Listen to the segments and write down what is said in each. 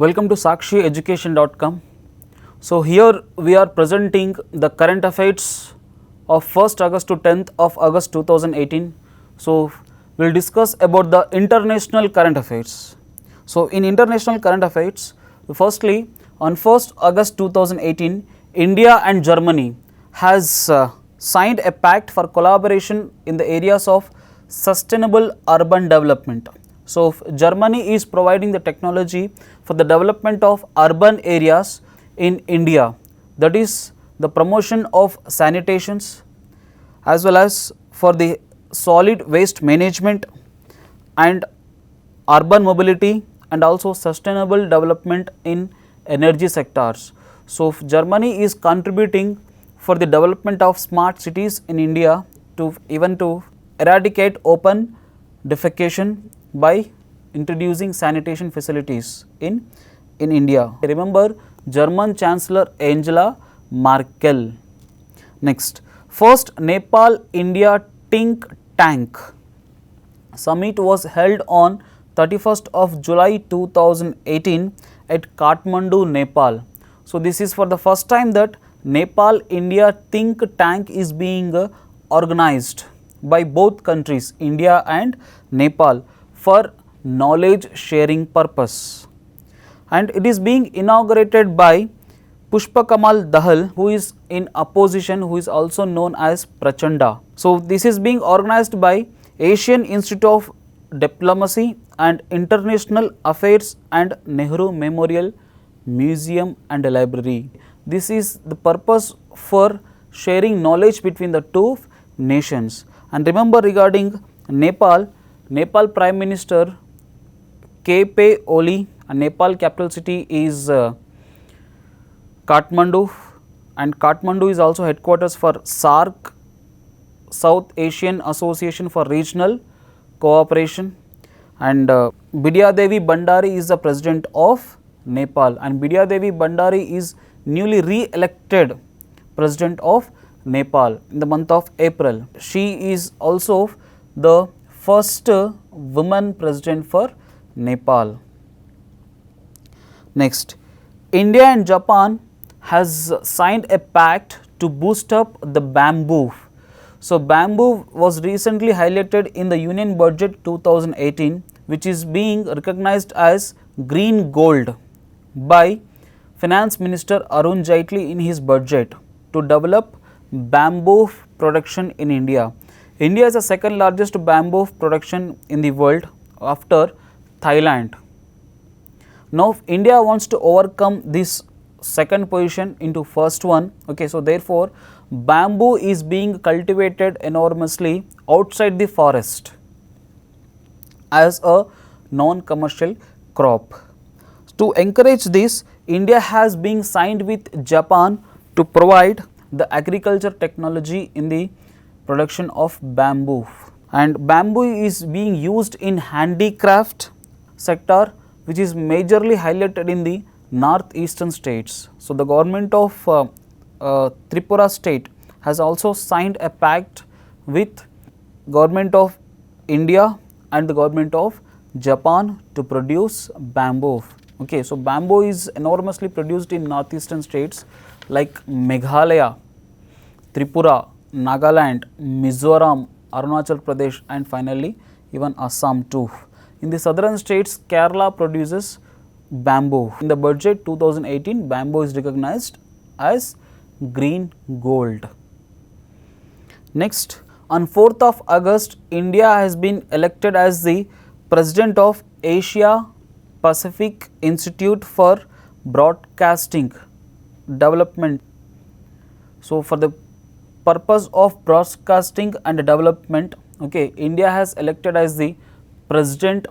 Welcome to SakshiEducation.com. So here we are presenting the current affairs of 1st August to 10th of August 2018. So we will discuss about the international current affairs. So in international current affairs, firstly on 1st August 2018, India and Germany has signed a pact for collaboration in the areas of sustainable urban development. So Germany is providing the technology for the development of urban areas in India, that is the promotion of sanitations as well as for the solid waste management and urban mobility and also sustainable development in energy sectors. So Germany is contributing for the development of smart cities in India to even to eradicate open defecation by introducing sanitation facilities in India. Remember German Chancellor Angela Merkel. Next, first Nepal India Think Tank summit was held on 31st of July 2018 at Kathmandu, Nepal. So this is for the first time that Nepal India Think Tank is being organized by both countries, India and Nepal, for knowledge sharing purpose, and it is being inaugurated by Pushpa Kamal Dahal, who is in opposition, who is also known as Prachanda. So this is being organized by Asian Institute of Diplomacy and International Affairs and Nehru Memorial Museum and Library. This is the purpose for sharing knowledge between the two nations. And remember, regarding Nepal, Nepal Prime Minister K.P. Oli, and Nepal capital city is Kathmandu, and Kathmandu is also headquarters for SAARC, South Asian Association for Regional Cooperation, and Bidya Devi Bhandari is the president of Nepal, and Bidya Devi Bhandari is newly re-elected president of Nepal in the month of April. She is also the first woman president for Nepal. Next, India and Japan has signed a pact to boost up the bamboo. So bamboo was recently highlighted in the Union Budget 2018, which is being recognized as green gold by Finance Minister Arun Jaitley in his budget to develop bamboo production in India. India is the second largest bamboo production in the world after Thailand. Now India wants to overcome this second position into first one. Okay, so therefore bamboo is being cultivated enormously outside the forest as a non-commercial crop. To encourage this, India has been signed with Japan to provide the agriculture technology in the production of bamboo, and bamboo is being used in handicraft sector, which is majorly highlighted in the northeastern states. So the government of Tripura state has also signed a pact with government of India and the government of Japan to produce bamboo. Okay, so bamboo is enormously produced in northeastern states like Meghalaya, Tripura, Nagaland, Mizoram, Arunachal Pradesh, and finally even Assam too. In the southern states, Kerala produces bamboo. In the budget 2018, bamboo is recognized as green gold. Next, on 4th of August, India has been elected as the president of Asia Pacific Institute for Broadcasting Development. So for the purpose of broadcasting and development, okay, India has elected as the president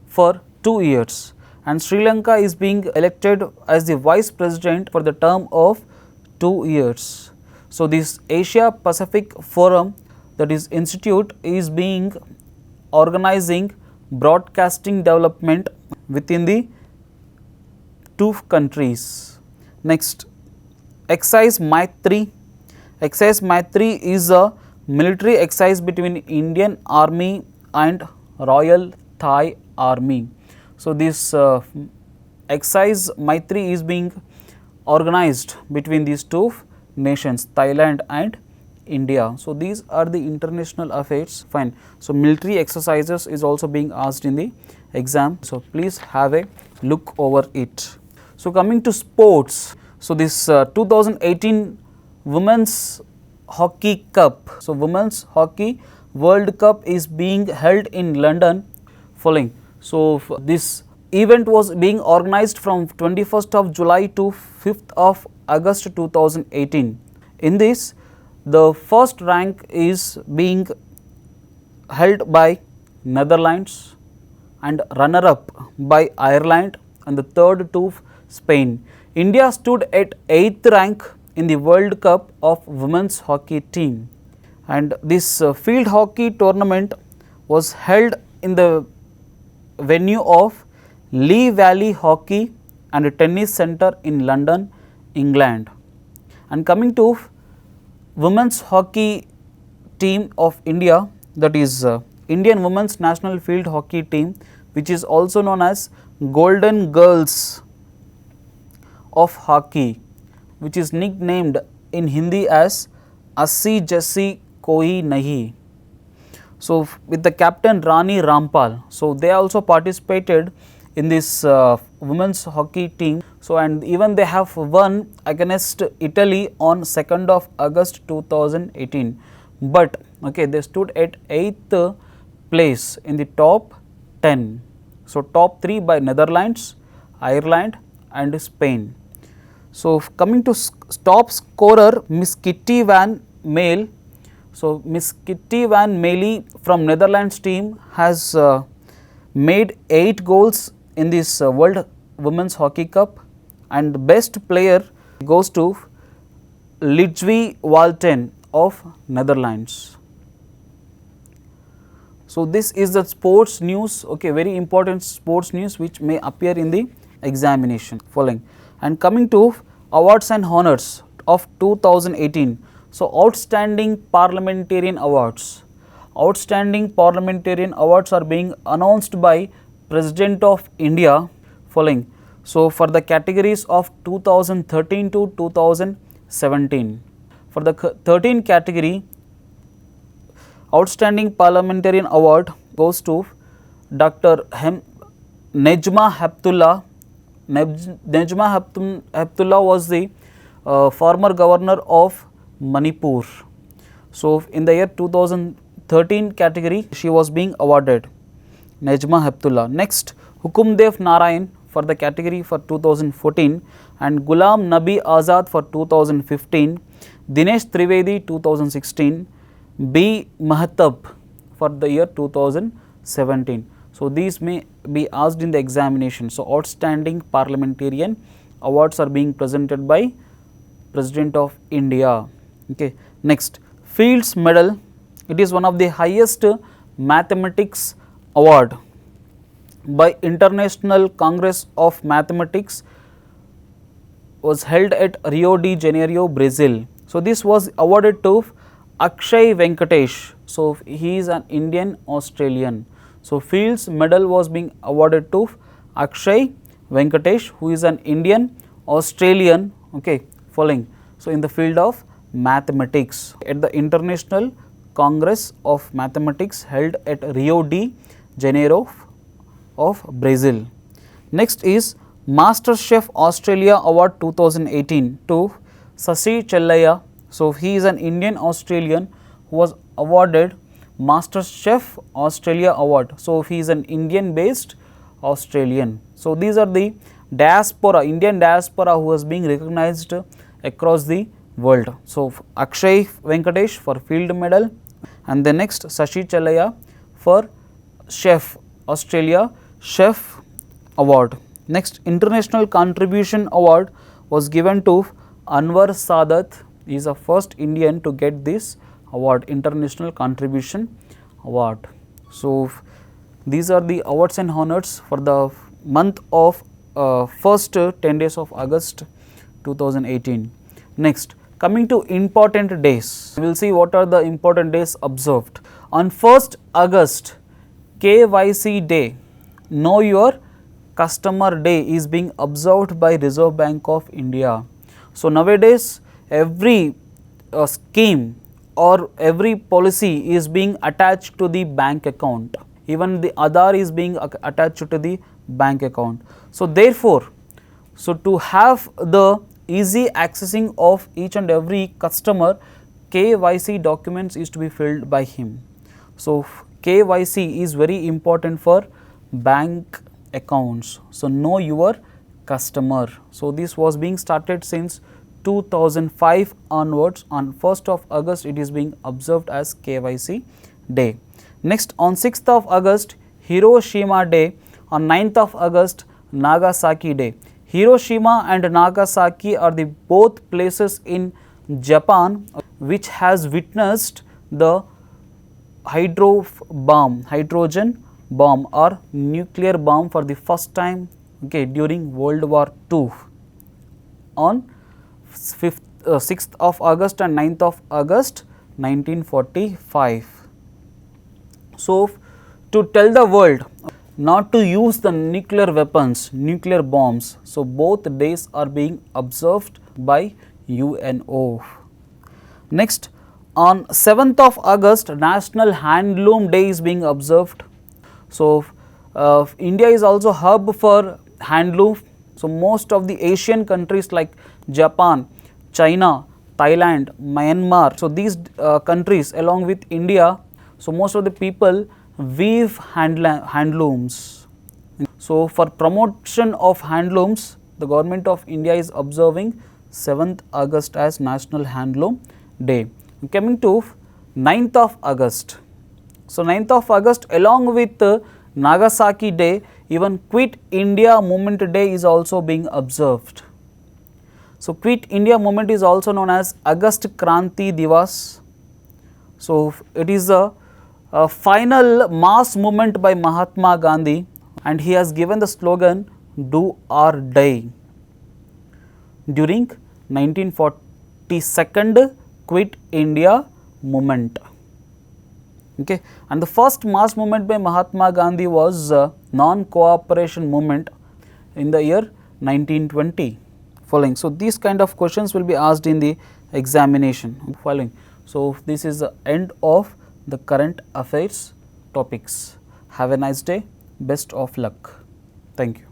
for 2 years, and Sri Lanka is being elected as the vice president for the term of 2 years. So this Asia Pacific Forum, that is institute, is being organizing broadcasting development within the two countries. Next, Exercise Maitri. Exercise Maitri is a military exercise between Indian Army and Royal Thai Army. So this exercise Maitri is being organized between these two nations, Thailand and India. So, these are the international affairs, fine. So, military exercises is also being asked in the exam. So, please have a look over it. So, coming to sports. So, this 2018 Women's Hockey Cup. So, Women's Hockey World Cup is being held in London following. So, this event was being organized from 21st of July to 5th of August 2018. In this, the first rank is being held by Netherlands and runner up by Ireland and the third to Spain. India stood at 8th rank in the World Cup of women's hockey team, and this field hockey tournament was held in the venue of Lee Valley Hockey and Tennis Centre in London, England. And coming to women's hockey team of India, that is Indian Women's National Field Hockey Team, which is also known as Golden Girls of Hockey, which is nicknamed in Hindi as Assi Jassi Koi Nahi. So, with the captain Rani Rampal, so they also participated in this women's hockey team. So, and even they have won against Italy on 2nd of August 2018, but okay, they stood at 8th place in the top 10. So, top 3 by Netherlands, Ireland and Spain. So, coming to top scorer Miss Kitty Van Male. So, Miss Kitty Van Male from Netherlands team has made 8 goals in this World Women's Hockey Cup, and best player goes to Lidwee Walten of Netherlands. So, this is the sports news, okay, very important sports news which may appear in the examination following. And coming to awards and honors of 2018. So, outstanding parliamentarian awards. Outstanding parliamentarian awards are being announced by President of India following. So, for the categories of 2013 to 2017. For the 13 category, outstanding parliamentarian award goes to Dr. Nejma Heptullah. Nejma Heptullah was the former governor of Manipur. So, in the year 2013 category, she was being awarded, Nejma Heptullah. Next, Hukumdev Narayan for the category for 2014 and Ghulam Nabi Azad for 2015, Dinesh Trivedi 2016, B. Mahatab for the year 2017. So, these may be asked in the examination. So, outstanding parliamentarian awards are being presented by President of India. Okay. Next, Fields Medal. It is one of the highest mathematics award by International Congress of Mathematics, was held at Rio de Janeiro, Brazil. So, this was awarded to Akshay Venkatesh. So, he is an Indian Australian. So, Fields Medal was being awarded to Akshay Venkatesh, who is an Indian Australian, okay, following. So, in the field of mathematics at the International Congress of Mathematics held at Rio de Janeiro of Brazil. Next is Master Chef Australia Award 2018 to Sashi Chellaiah. So, he is an Indian Australian who was awarded Master Chef Australia Award. So, he is an Indian based Australian. So, these are the diaspora, Indian diaspora who is being recognized across the world. So, Akshay Venkatesh for Field Medal, and the next Sashi Chellaiah for Chef Australia Chef Award. Next, International Contribution Award was given to Anwar Sadat. He is the first Indian to get this award, International Contribution Award. So, these are the awards and honors for the month of first 10 days of August 2018. Next, coming to important days, we will see what are the important days observed. On 1st August, KYC Day, Know Your Customer Day is being observed by Reserve Bank of India. So, nowadays every scheme or every policy is being attached to the bank account, even the Aadhaar is being attached to the bank account. So, therefore, to have the easy accessing of each and every customer, KYC documents is to be filled by him. So, KYC is very important for bank accounts. So, know your customer. So, this was being started since 2005 onwards. On 1st of August it is being observed as KYC day. Next, on 6th of August Hiroshima Day, on 9th of August Nagasaki Day. Hiroshima and Nagasaki are the both places in Japan which has witnessed the hydrogen bomb or nuclear bomb for the first time, okay, during World War II on 6th of August and 9th of August 1945. So, to tell the world not to use the nuclear weapons, nuclear bombs. So, both days are being observed by UNO. Next, on 7th of August National Handloom Day is being observed. So, India is also hub for handloom. So, most of the Asian countries like Japan, China, Thailand, Myanmar, so these countries along with India, so most of the people weave handlooms. So, for promotion of handlooms, the government of India is observing 7th August as National Handloom Day. Coming to 9th of August. So, 9th of August along with Nagasaki Day, even Quit India Movement Day is also being observed. So, Quit India Movement is also known as August Kranti Divas. So, it is a final mass movement by Mahatma Gandhi, and he has given the slogan "Do or Die" during 1942 Quit India Movement. Okay. And the first mass movement by Mahatma Gandhi was non-cooperation movement in the year 1920 following. So, these kind of questions will be asked in the examination following. So, this is the end of the current affairs topics. Have a nice day. Best of luck. Thank you.